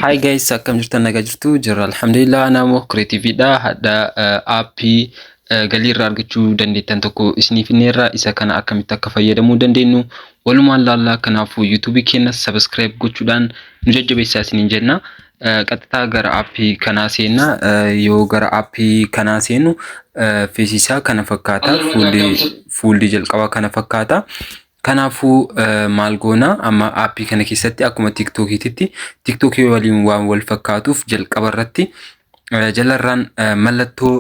Hi guys, akkam jirtan nagaa jirtu jirra alhamdulillah namoo creativeedha hadda appii galii irraa argachuu dandeettan tokko isiniif inneerra isa kana akkamitti akka fayyadamuu dandeenyu walumaan laallaa kanaafuu YouTube keenya subscribe gochuudhaan nu jajjabeessaa isiniin jenna. Qaxxitaa gara appii kanaa seenna yoo gara appii kanaa seenu feesisaa kana fakkaata fuulli jalqaba kana fakkaata. Kanaafuu maal goona amma appii kana keessatti akkuma TikTok waliin waan wal fakkaatuuf jalqaba irratti jalarraan mallattoo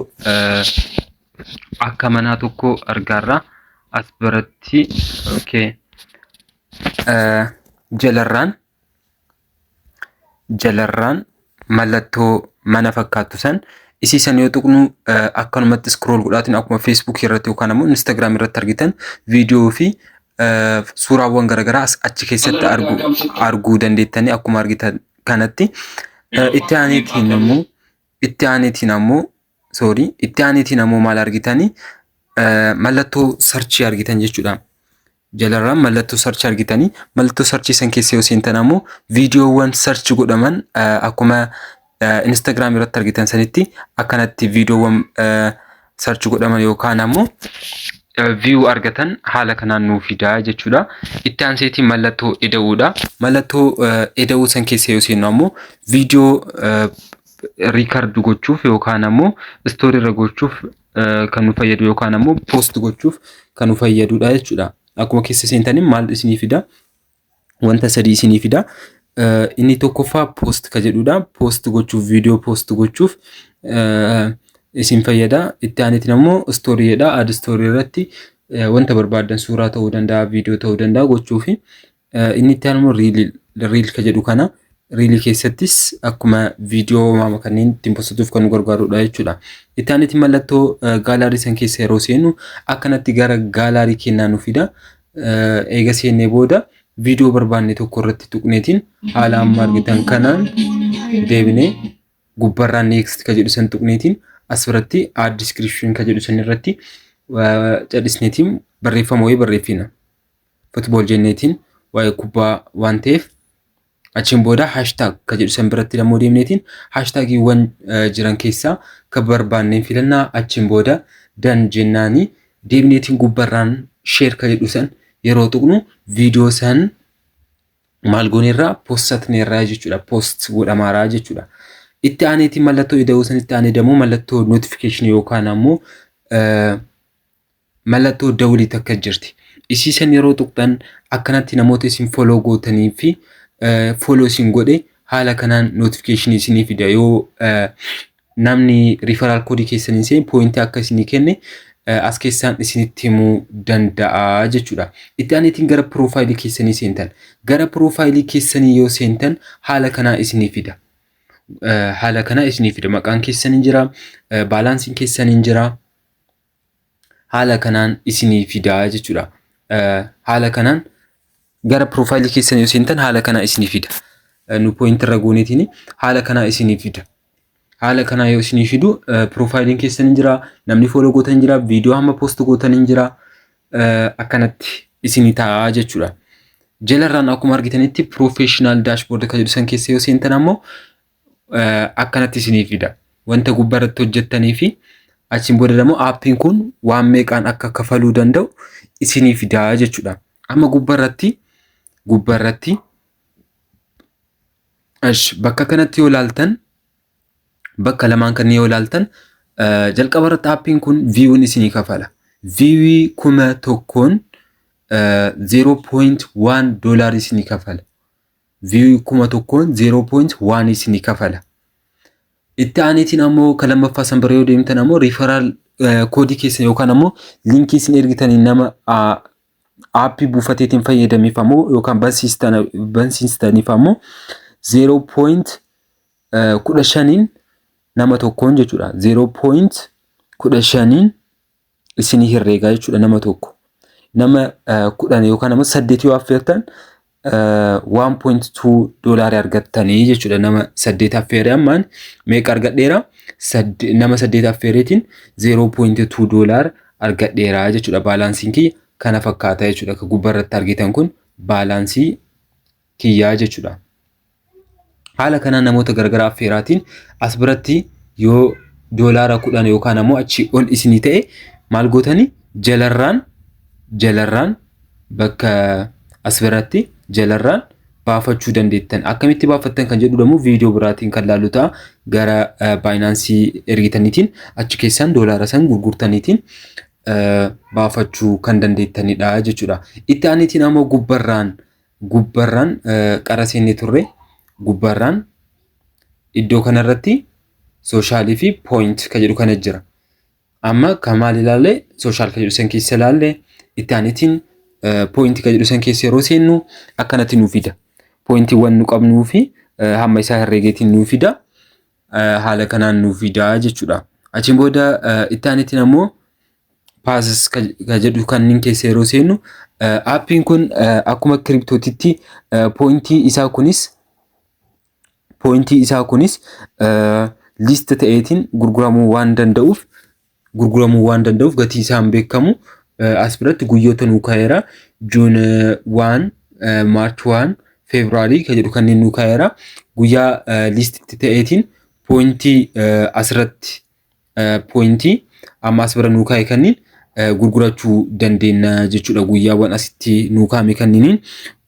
akka manaa tokko argaarra as biratti okay jalarraan mallattoo mana fakkaatu san isiisan yoo tuqnu akkanumatti scroll godhaatiin akkuma Facebook irratti yookaan ammoo Instagram irratti argitan viidiyoo fi suuraawwan garagaraa achi keessatti arguu dandeettanii akkuma argitan kanatti itti aaneetiin ammoo maal argitanii mallattoo searchii argitan jechuudha. Jalarraan mallattoo searchii argitanii mallattoo searchii san keessa yoo seentan ammoo viidiyoowwan search godhaman akkuma Instagram irratti argitan sanitti akkanatti viidiyoowwan search godhaman yookaan ammoo view argatan haala kanaan nuuf fidaa jechuudha. Itti aanseetiin mallattoo eda'uudha. Mallattoo eda'uu san keessa yoo seennu ammoo viidiyoo record gochuuf yookaan ammoo story irra gochuuf kan nu fayyadu yookaan ammoo post gochuuf kan nu fayyadudha jechuudha. Akkuma keessa seentaniin maal isinii fida? Wanta sadii isinii fida. Inni tokkoffaa post ka jedhudha. Post gochuuf viidiyoo post gochuuf isin fayyada. Itti aaneetiin ammoo stooriidha. Ad story irratti wanta barbaadan suuraa ta'uu danda'a, viidiyoo ta'uu danda'a gochuufi inni itti aanu reel ka jedhu kana reelii keessattis akkuma viidiyoo maama kanneen ittiin postatuuf kan nu gargaarudha jechuudha. Itti aaneetiin mallattoo gaalaarii san keessa yeroo seennu akkanatti gara gaalaarii kennaa nu fida. Eega seennee booda viidiyoo barbaanne tokko irratti tuqneetiin haala amma argitan kanaan deebinee gubbarraan next ka jedhu san tuqneetiin as biratti add description ka jedhu san irratti cadhisneetiin barreeffama wayii barreeffina. Football jenneetiin waa'ee kubbaa waan ta'eef achiin booda hashtag ka jedhu san biratti ammoo deemneetiin hashtaagiiwwan jiran keessaa kan barbaanneen filannaa achiin booda dan jennaanii deemneetiin gubbarraan share ka jedhu san yeroo tuqnu viidiyoo san maal gooneerraa postneerraa jechuudha. Post godhamaarraa jechuudha. Itti aaneetiin mallattoo eda'uu san itti aanee dammoo mallattoo notification yookaan ammoo mallattoo dawulii takka jirti. Isiisan yeroo tuqxan akkanatti namoota isin follow gootanii fi follow isin godhe haala kanaan notification isinii fida. Yoo namni referral code keessanii seen pointii akka isinii kenne as keessaan isinitti himuu danda'a jechuudha. Itti aaneetiin gara profaayilii keessanii seentan. Gara profaayilii keessanii yoo seentan haala kanaa isinii fida. Haala kana isinii fida. Maqaan keessan hin jira, baalaansiin keessan hin jira. Haala kanaan isinii fida jechuudha. Haala kanaan gara profaayilii keessan yoo seentan haala kana isinii fida. Nu point irra gooneetiin haala kana isinii fida. Haala kana yoo isinii fidu profaayiliin keessan hin jira, namni follow gootan hin jira, viidiyoo hamma post gootan hin jira. Akkanatti isinii ta'a jechuudha. Jalarraan akkuma argitanitti professional dashboard ka jedhu san keessa yoo seentan ammoo akkanatti isinii fida. Wanta gubbarratti hojjettanii fi achiin booda immoo appiin kun waan meeqaan akka kafaluu danda'u isinii fida jechuudha. Amma gubbarratti bakka kanatti yoo ilaaltan bakka lamaan kanneen yoo ilaaltan jalqaba irratti appiin kun viiwuun isinii kafala. Viiwii 1,000 $0.1 isinii kafala. Viiwii 1,000 $0.1 isinii kafala. Itti aaneetiin ammoo kan lammaffaa san bira yoo deemtan ammoo referral koodii keessan yookaan ammoo liinkii isin ergitanii nama aappii buufateetiin fayyadameef ammoo yookaan bansiistaniif ammoo 0.15 nama tokkoon jechuudha. 0.15 isinii herreegaa jechuudha nama tokko. Nama 10 yookaan ammoo 8 yoo affeertan $1.2 argattanii jechuudha. Nama 8 affeeree ammaan meeqa argadheera? Nama 8 affeereetiin $0.2 argadheera jechuudha. Baalaansiin kiyya kana fakkaata jechuudha. Ka gubbarratti argitan kun baalaansii kiyyaa jechuudha. haala kanaan namoota garagaraa affeeraatiin as biratti yoo doolaara 10 yookaan ammoo achi ol isinii ta'e maal gootanii jalarraan bakka as biratti jalarraan baafachuu dandeettan. Akkamitti baafattan kan jedhu dammoo viidiyoo biraatiin kan laallu ta'a. Gara Binance ergitaniitiin achi keessaan doolaara san gurgurtaniitiin baafachuu kan dandeettanidha jechuudha. Itti aanutiin ammoo gubbarraan qara seennee turre gubbarraan iddoo kanarratti soshaalii fi point kan jedhu kana jira. Amma kan maal ilaalle sooshaal kan jedhu san keessa ilaalle itti aanutiin point kan jedhu san keessa yeroo seennu akkanatti nu fida. Pointiiwwan nu qabnuu fi hamma isaa herreegeetiin nu fida. Haala kanaan nu fida jechuudha. Achiin booda itti aanutiin ammoo Passes kan jedhu kanneen keessa yeroo seennu aappiin kun akkuma kiriptootitti pointii isaa kunis list ta'eetiin gurguramuu waan danda'uuf gatii isaan beekamu as biratti guyyoota nu kaa'eera. Juun 1, March 1, February kan jedhu kanneen nu kaa'eera. Guyyaa list ta'eetiin pointii asirratti pointii amma as bira nu kaa'e kanneen gurgurachuu dandeenya jechuudha. Guyyaawwan asitti nu kaa'ame kanneeniin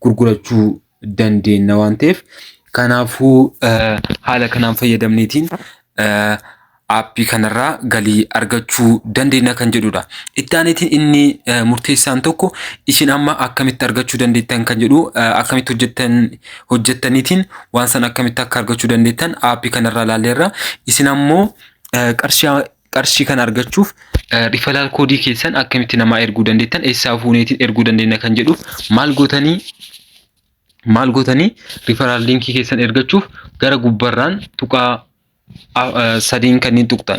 gurgurachuu dandeenya waan ta'eef kanaafuu haala kanaan fayyadamneetiin aappii kanarraa galii argachuu dandeenya kan jedhudha. Itti aanutiin inni murteessaan tokko isin amma akkamitti argachuu dandeettan kan jedhu akkamitti hojjettaniitiin waan san akkamitti akka argachuu dandeettan aappii kanarraa ilaalleerra. Isin ammoo qarshii kan argachuuf rifalaal koodii keessan akkamitti namaa erguu dandeettan eessaa fuuneetiin erguu dandeenya kan jedhu maal gootanii rifalaal linkii keessan ergachuuf gara gubbarraan tuqaa 3 kanneen tuqaa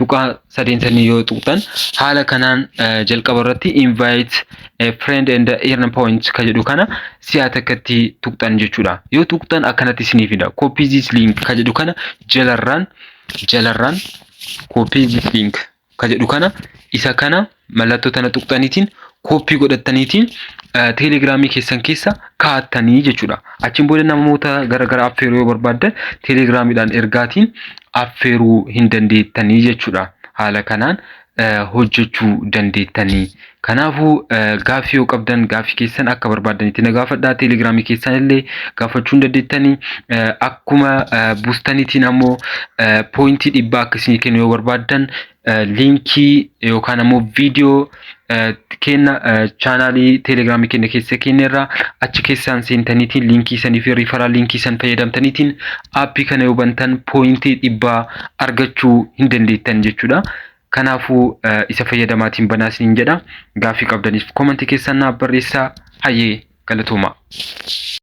3 sanii yoo tuqtan haala kanaan jalqaba irratti invite a friend and earn points kan jedhu kana si'a takkatti tuqtan jechuudha. Yoo tuqtan akkanatti isinii fida. Copy this link kan jedhu kana jalarraan copy this link kan jedhu kana isa kana mallattoo tana tuqxaniitiin copy godhattaniitiin teelegiraamii keessan keessa kaa'attanii jechuudha. Achiin booda namoota garagaraa affeeruu yoo barbaaddan teelegiraamiidhaan ergaatiin affeeruu hin dandeettanii jechuudha. Haala kanaan hojjechuu dandeettanii. Kanaafuu gaaffii yoo qabdan gaaffii keessan akka barbaadanitti na gaafadhaa. Teelegiraamii keessan illee gaafachuu dandeettanii. Akkuma buustaniitiin ammoo pointii 100 akkasii kennu yoo barbaaddan linkii yookaan ammoo viidiyoo kenna chaanaalii teelegiraamii kenna keessa kennerraa achi keessaan seentaniitiin linkii sanii fi rifaraal linkii san fayyadamtaniitiin aappii kana yoo bantan pointii 100 argachuu hin dandeettan jechuudha. Kanaafuu isa fayyadamaatiin banaa isiniin jedha. Gaaffii qabdaniif komentii keessan naaf barreessaa. Hayyee galatooma.